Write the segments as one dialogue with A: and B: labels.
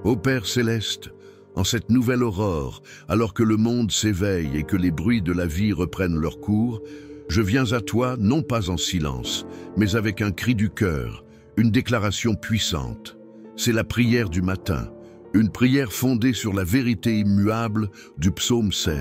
A: Ô Père céleste, en cette nouvelle aurore, alors que le monde s'éveille et que les bruits de la vie reprennent leur cours, je viens à toi non pas en silence, mais avec un cri du cœur, une déclaration puissante. C'est la prière du matin, une prière fondée sur la vérité immuable du psaume 16.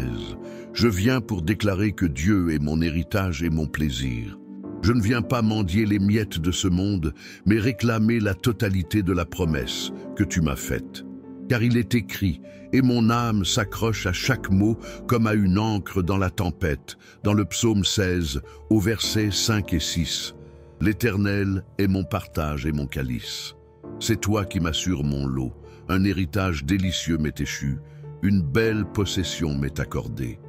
A: Je viens pour déclarer que Dieu est mon héritage et mon plaisir. Je ne viens pas mendier les miettes de ce monde, mais réclamer la totalité de la promesse que tu m'as faite. Car il est écrit, et mon âme s'accroche à chaque mot comme à une ancre dans la tempête, dans le psaume 16, au versets 5 et 6. L'Éternel est mon partage et mon calice. C'est toi qui m'assures mon lot, un héritage délicieux m'est échu, une belle possession m'est accordée.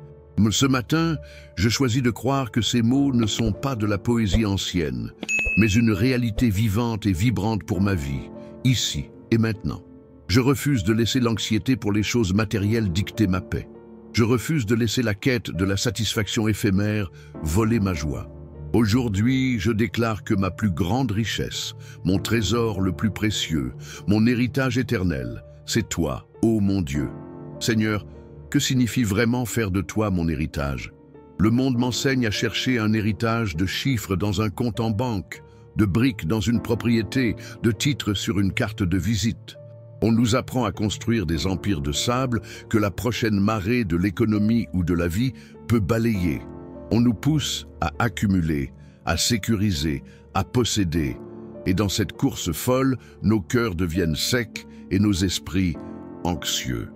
A: Ce matin, je choisis de croire que ces mots ne sont pas de la poésie ancienne, mais une réalité vivante et vibrante pour ma vie, ici et maintenant. Je refuse de laisser l'anxiété pour les choses matérielles dicter ma paix. Je refuse de laisser la quête de la satisfaction éphémère voler ma joie. Aujourd'hui, je déclare que ma plus grande richesse, mon trésor le plus précieux, mon héritage éternel, c'est toi, ô mon Dieu. Seigneur, que signifie vraiment faire de toi mon héritage? Le monde m'enseigne à chercher un héritage de chiffres dans un compte en banque, de briques dans une propriété, de titres sur une carte de visite. On nous apprend à construire des empires de sable que la prochaine marée de l'économie ou de la vie peut balayer. On nous pousse à accumuler, à sécuriser, à posséder. Et dans cette course folle, nos cœurs deviennent secs et nos esprits anxieux.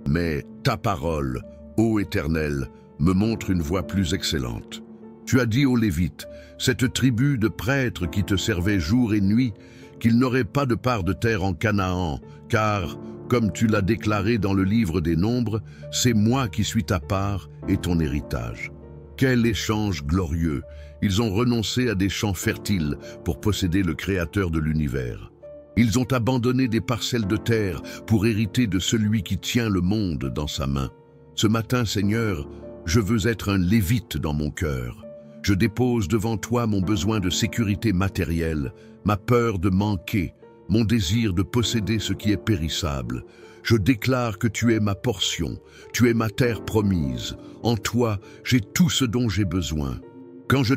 A: Mais ta parole, ô Éternel, me montre une voie plus excellente. Tu as dit aux Lévites, cette tribu de prêtres qui te servait jour et nuit, qu'ils n'auraient pas de part de terre en Canaan, car, comme tu l'as déclaré dans le livre des Nombres, c'est moi qui suis ta part et ton héritage. Quel échange glorieux! Ils ont renoncé à des champs fertiles pour posséder le Créateur de l'univers. Ils ont abandonné des parcelles de terre pour hériter de celui qui tient le monde dans sa main. Ce matin, Seigneur, je veux être un lévite dans mon cœur. Je dépose devant toi mon besoin de sécurité matérielle, ma peur de manquer, mon désir de posséder ce qui est périssable. Je déclare que tu es ma portion, tu es ma terre promise. En toi, j'ai tout ce dont j'ai besoin. Quand je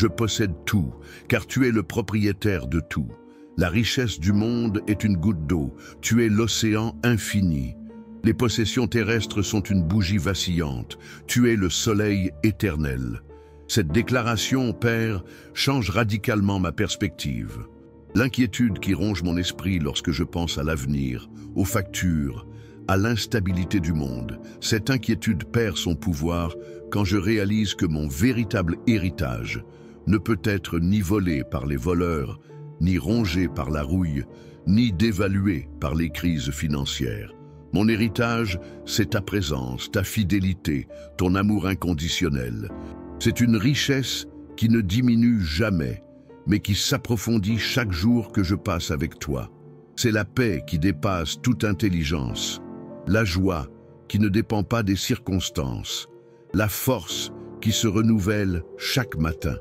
A: possède tout, car tu es le propriétaire de tout. La richesse du monde est une goutte d'eau, tu es l'océan infini. Les possessions terrestres sont une bougie vacillante, tu es le soleil éternel. Cette déclaration, Père, change radicalement ma perspective. L'inquiétude qui ronge mon esprit lorsque je pense à l'avenir, aux factures, à l'instabilité du monde, cette inquiétude perd son pouvoir quand je réalise que mon véritable héritage ne peut être ni volé par les voleurs, ni rongé par la rouille, ni dévalué par les crises financières. Mon héritage, c'est ta présence, ta fidélité, ton amour inconditionnel. C'est une richesse qui ne diminue jamais, mais qui s'approfondit chaque jour que je passe avec toi. C'est la paix qui dépasse toute intelligence, la joie qui ne dépend pas des circonstances, la force qui se renouvelle chaque matin.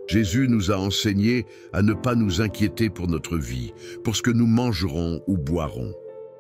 A: Jésus nous a enseigné à ne pas nous inquiéter pour notre vie, pour ce que nous mangerons ou boirons.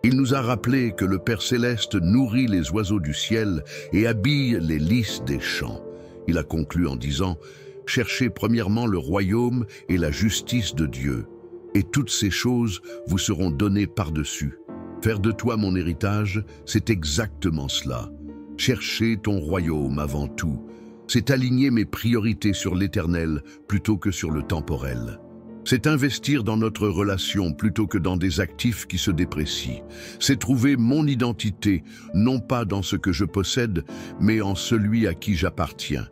A: Il nous a rappelé que le Père Céleste nourrit les oiseaux du ciel et habille les lys des champs. Il a conclu en disant « Cherchez premièrement le royaume et la justice de Dieu, et toutes ces choses vous seront données par-dessus. » Faire de toi mon héritage, c'est exactement cela. Chercher ton royaume avant tout. C'est aligner mes priorités sur l'éternel plutôt que sur le temporel. C'est investir dans notre relation plutôt que dans des actifs qui se déprécient. C'est trouver mon identité, non pas dans ce que je possède, mais en celui à qui j'appartiens.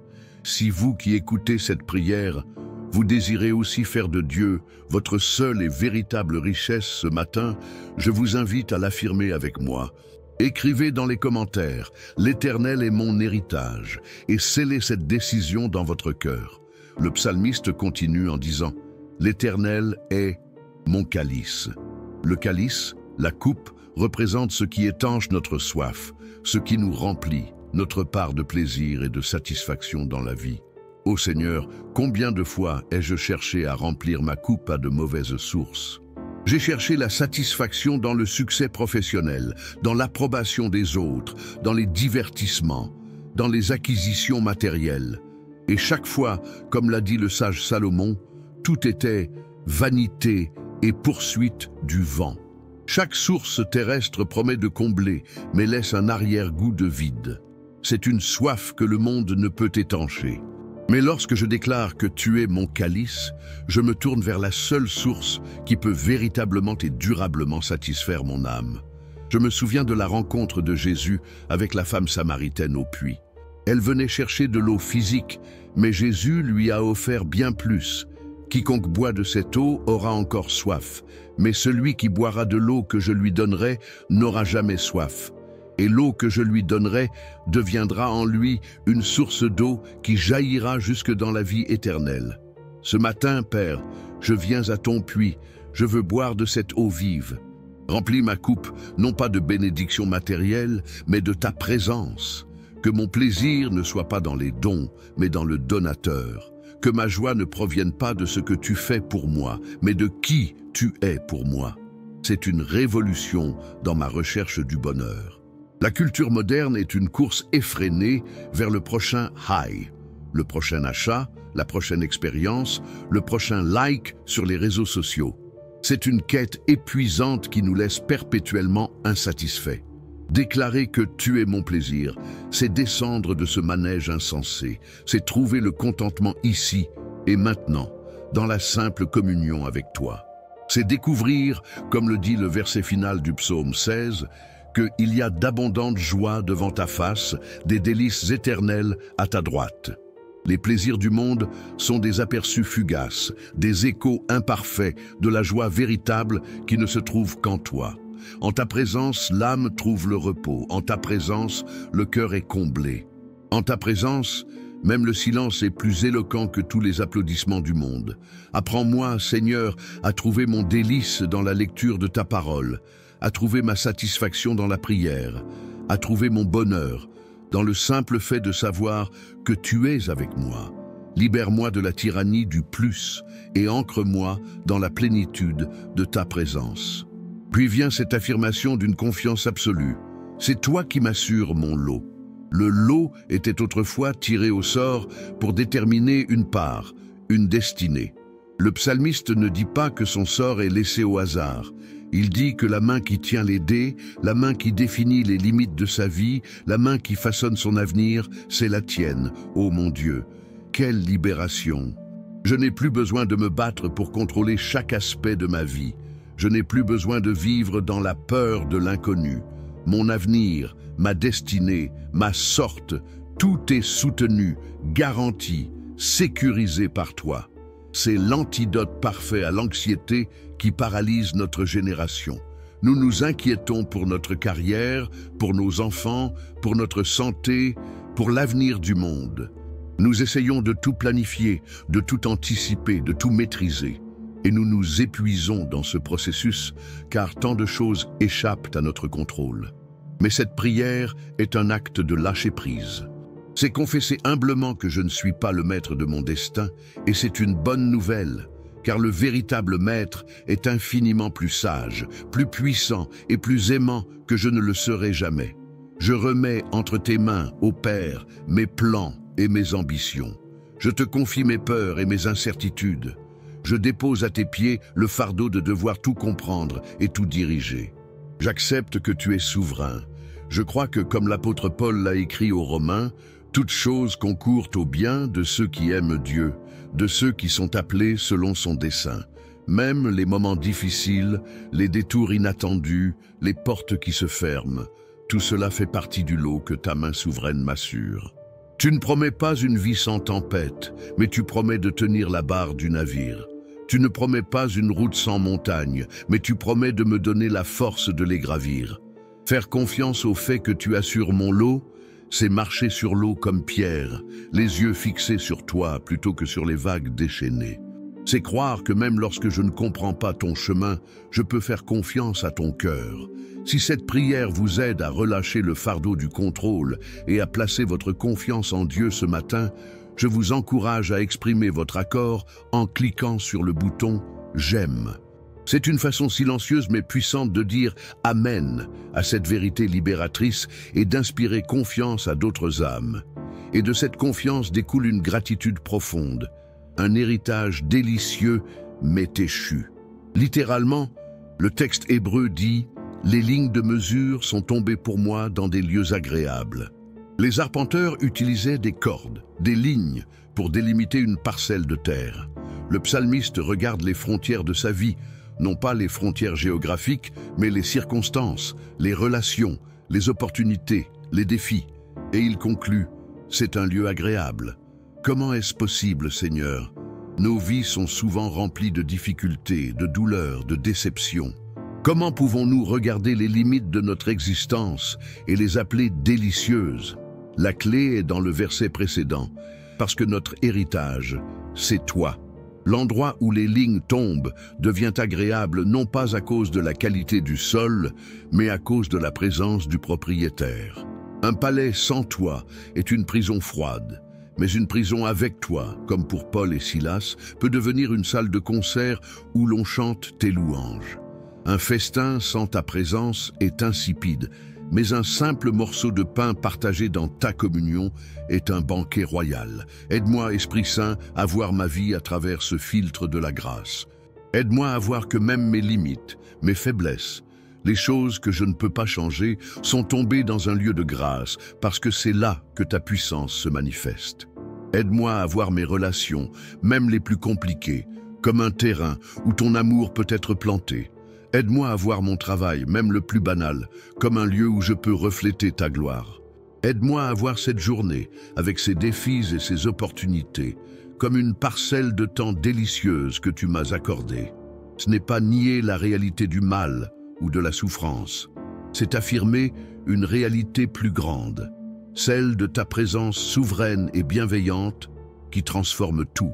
A: Si vous qui écoutez cette prière, vous désirez aussi faire de Dieu votre seule et véritable richesse ce matin, je vous invite à l'affirmer avec moi. Écrivez dans les commentaires « L'Éternel est mon héritage » et scellez cette décision dans votre cœur. Le psalmiste continue en disant « L'Éternel est mon calice ». Le calice, la coupe, représente ce qui étanche notre soif, ce qui nous remplit, notre part de plaisir et de satisfaction dans la vie. Ô Seigneur, combien de fois ai-je cherché à remplir ma coupe à de mauvaises sources? J'ai cherché la satisfaction dans le succès professionnel, dans l'approbation des autres, dans les divertissements, dans les acquisitions matérielles. Et chaque fois, comme l'a dit le sage Salomon, tout était vanité et poursuite du vent. Chaque source terrestre promet de combler, mais laisse un arrière-goût de vide. C'est une soif que le monde ne peut étancher. Mais lorsque je déclare que tu es mon calice, je me tourne vers la seule source qui peut véritablement et durablement satisfaire mon âme. Je me souviens de la rencontre de Jésus avec la femme samaritaine au puits. Elle venait chercher de l'eau physique, mais Jésus lui a offert bien plus. Quiconque boit de cette eau aura encore soif, mais celui qui boira de l'eau que je lui donnerai n'aura jamais soif. Et l'eau que je lui donnerai deviendra en lui une source d'eau qui jaillira jusque dans la vie éternelle. Ce matin, Père, je viens à ton puits, je veux boire de cette eau vive. Remplis ma coupe, non pas de bénédictions matérielles, mais de ta présence. Que mon plaisir ne soit pas dans les dons, mais dans le donateur. Que ma joie ne provienne pas de ce que tu fais pour moi, mais de qui tu es pour moi. C'est une révolution dans ma recherche du bonheur. La culture moderne est une course effrénée vers le prochain high, le prochain achat, la prochaine expérience, le prochain like sur les réseaux sociaux. C'est une quête épuisante qui nous laisse perpétuellement insatisfaits. Déclarer que tu es mon plaisir, c'est descendre de ce manège insensé, c'est trouver le contentement ici et maintenant, dans la simple communion avec toi. C'est découvrir, comme le dit le verset final du psaume 16, qu'il y a d'abondantes joies devant ta face, des délices éternelles à ta droite. Les plaisirs du monde sont des aperçus fugaces, des échos imparfaits de la joie véritable qui ne se trouve qu'en toi. En ta présence, l'âme trouve le repos. En ta présence, le cœur est comblé. En ta présence, même le silence est plus éloquent que tous les applaudissements du monde. Apprends-moi, Seigneur, à trouver mon délice dans la lecture de ta parole, à trouver ma satisfaction dans la prière, à trouver mon bonheur dans le simple fait de savoir que tu es avec moi. Libère-moi de la tyrannie du plus et ancre-moi dans la plénitude de ta présence. Puis vient cette affirmation d'une confiance absolue. C'est toi qui m'assures mon lot. Le lot était autrefois tiré au sort pour déterminer une part, une destinée. Le psalmiste ne dit pas que son sort est laissé au hasard. Il dit que la main qui tient les dés, la main qui définit les limites de sa vie, la main qui façonne son avenir, c'est la tienne, ô mon Dieu. Quelle libération! Je n'ai plus besoin de me battre pour contrôler chaque aspect de ma vie. Je n'ai plus besoin de vivre dans la peur de l'inconnu. Mon avenir, ma destinée, ma sorte, tout est soutenu, garanti, sécurisé par toi. C'est l'antidote parfait à l'anxiété qui paralyse notre génération. Nous nous inquiétons pour notre carrière, pour nos enfants, pour notre santé, pour l'avenir du monde. Nous essayons de tout planifier, de tout anticiper, de tout maîtriser. Et nous nous épuisons dans ce processus, car tant de choses échappent à notre contrôle. Mais cette prière est un acte de lâcher-prise. C'est confesser humblement que je ne suis pas le maître de mon destin, et c'est une bonne nouvelle, car le véritable maître est infiniment plus sage, plus puissant et plus aimant que je ne le serai jamais. Je remets entre tes mains, ô Père, mes plans et mes ambitions. Je te confie mes peurs et mes incertitudes. Je dépose à tes pieds le fardeau de devoir tout comprendre et tout diriger. J'accepte que tu es souverain. Je crois que, comme l'apôtre Paul l'a écrit aux Romains, toutes choses concourent au bien de ceux qui aiment Dieu, de ceux qui sont appelés selon son dessein. Même les moments difficiles, les détours inattendus, les portes qui se ferment, tout cela fait partie du lot que ta main souveraine m'assure. Tu ne promets pas une vie sans tempête, mais tu promets de tenir la barre du navire. Tu ne promets pas une route sans montagne, mais tu promets de me donner la force de les gravir. Faire confiance au fait que tu assures mon lot, c'est marcher sur l'eau comme Pierre, les yeux fixés sur toi plutôt que sur les vagues déchaînées. C'est croire que même lorsque je ne comprends pas ton chemin, je peux faire confiance à ton cœur. Si cette prière vous aide à relâcher le fardeau du contrôle et à placer votre confiance en Dieu ce matin, je vous encourage à exprimer votre accord en cliquant sur le bouton « J'aime ». C'est une façon silencieuse mais puissante de dire « Amen » à cette vérité libératrice et d'inspirer confiance à d'autres âmes. Et de cette confiance découle une gratitude profonde, un héritage délicieux mais échu. Littéralement, le texte hébreu dit « Les lignes de mesure sont tombées pour moi dans des lieux agréables ». Les arpenteurs utilisaient des cordes, des lignes, pour délimiter une parcelle de terre. Le psalmiste regarde les frontières de sa vie, non pas les frontières géographiques, mais les circonstances, les relations, les opportunités, les défis. Et il conclut « C'est un lieu agréable ». Comment est-ce possible, Seigneur? Nos vies sont souvent remplies de difficultés, de douleurs, de déceptions. Comment pouvons-nous regarder les limites de notre existence et les appeler délicieuses? La clé est dans le verset précédent, parce que notre héritage, c'est toi. L'endroit où les lignes tombent devient agréable non pas à cause de la qualité du sol, mais à cause de la présence du propriétaire. Un palais sans toi est une prison froide, mais une prison avec toi, comme pour Paul et Silas, peut devenir une salle de concert où l'on chante tes louanges. Un festin sans ta présence est insipide, mais un simple morceau de pain partagé dans ta communion est un banquet royal. Aide-moi, Esprit Saint, à voir ma vie à travers ce filtre de la grâce. Aide-moi à voir que même mes limites, mes faiblesses, les choses que je ne peux pas changer sont tombées dans un lieu de grâce, parce que c'est là que ta puissance se manifeste. Aide-moi à voir mes relations, même les plus compliquées, comme un terrain où ton amour peut être planté. Aide-moi à voir mon travail, même le plus banal, comme un lieu où je peux refléter ta gloire. Aide-moi à voir cette journée, avec ses défis et ses opportunités, comme une parcelle de temps délicieuse que tu m'as accordée. Ce n'est pas nier la réalité du mal ou de la souffrance. C'est affirmer une réalité plus grande, celle de ta présence souveraine et bienveillante qui transforme tout.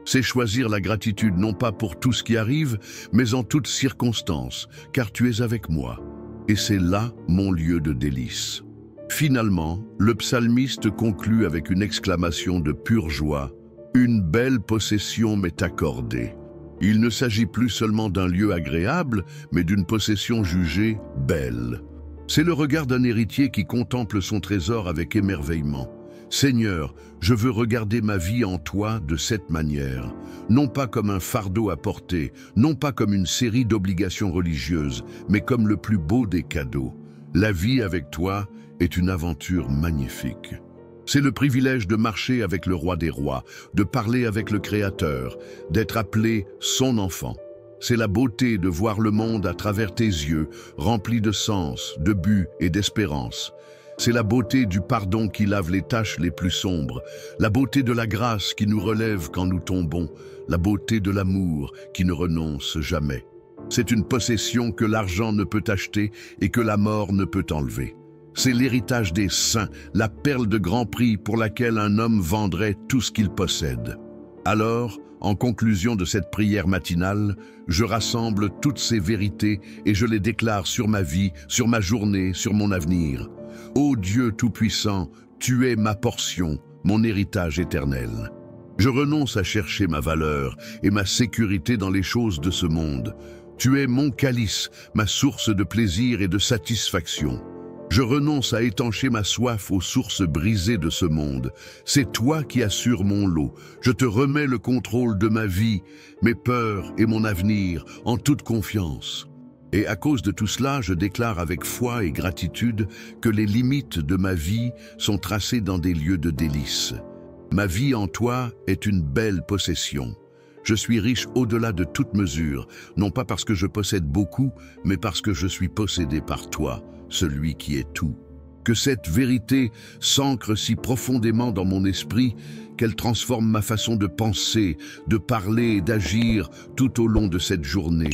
A: C'est choisir la gratitude non pas pour tout ce qui arrive, mais en toutes circonstances, car tu es avec moi. Et c'est là mon lieu de délice. Finalement, le psalmiste conclut avec une exclamation de pure joie. Une belle possession m'est accordée. Il ne s'agit plus seulement d'un lieu agréable, mais d'une possession jugée belle. C'est le regard d'un héritier qui contemple son trésor avec émerveillement. Seigneur, je veux regarder ma vie en toi de cette manière, non pas comme un fardeau à porter, non pas comme une série d'obligations religieuses, mais comme le plus beau des cadeaux. La vie avec toi est une aventure magnifique. C'est le privilège de marcher avec le roi des rois, de parler avec le Créateur, d'être appelé son enfant. C'est la beauté de voir le monde à travers tes yeux, rempli de sens, de but et d'espérance. C'est la beauté du pardon qui lave les taches les plus sombres, la beauté de la grâce qui nous relève quand nous tombons, la beauté de l'amour qui ne renonce jamais. C'est une possession que l'argent ne peut acheter et que la mort ne peut enlever. C'est l'héritage des saints, la perle de grand prix pour laquelle un homme vendrait tout ce qu'il possède. Alors, en conclusion de cette prière matinale, je rassemble toutes ces vérités et je les déclare sur ma vie, sur ma journée, sur mon avenir. Ô Dieu Tout-Puissant, tu es ma portion, mon héritage éternel. Je renonce à chercher ma valeur et ma sécurité dans les choses de ce monde. Tu es mon calice, ma source de plaisir et de satisfaction. Je renonce à étancher ma soif aux sources brisées de ce monde. C'est toi qui assures mon lot. Je te remets le contrôle de ma vie, mes peurs et mon avenir, en toute confiance. Et à cause de tout cela, je déclare avec foi et gratitude que les limites de ma vie sont tracées dans des lieux de délices. Ma vie en toi est une belle possession. Je suis riche au-delà de toute mesure, non pas parce que je possède beaucoup, mais parce que je suis possédé par toi, celui qui est tout. Que cette vérité s'ancre si profondément dans mon esprit qu'elle transforme ma façon de penser, de parler et d'agir tout au long de cette journée.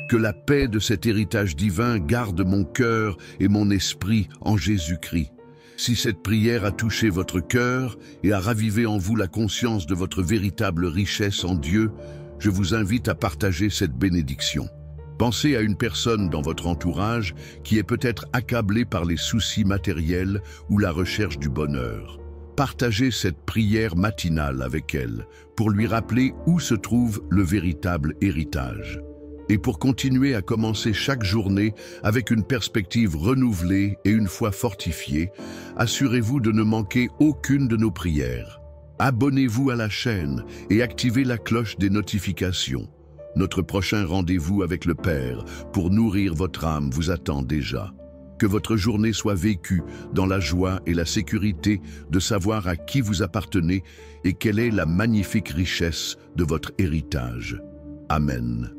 A: Que la paix de cet héritage divin garde mon cœur et mon esprit en Jésus-Christ. Si cette prière a touché votre cœur et a ravivé en vous la conscience de votre véritable richesse en Dieu, je vous invite à partager cette bénédiction. Pensez à une personne dans votre entourage qui est peut-être accablée par les soucis matériels ou la recherche du bonheur. Partagez cette prière matinale avec elle pour lui rappeler où se trouve le véritable héritage. et pour continuer à commencer chaque journée avec une perspective renouvelée et une foi fortifiée, assurez-vous de ne manquer aucune de nos prières. Abonnez-vous à la chaîne et activez la cloche des notifications. Notre prochain rendez-vous avec le Père pour nourrir votre âme vous attend déjà. Que votre journée soit vécue dans la joie et la sécurité de savoir à qui vous appartenez et quelle est la magnifique richesse de votre héritage. Amen.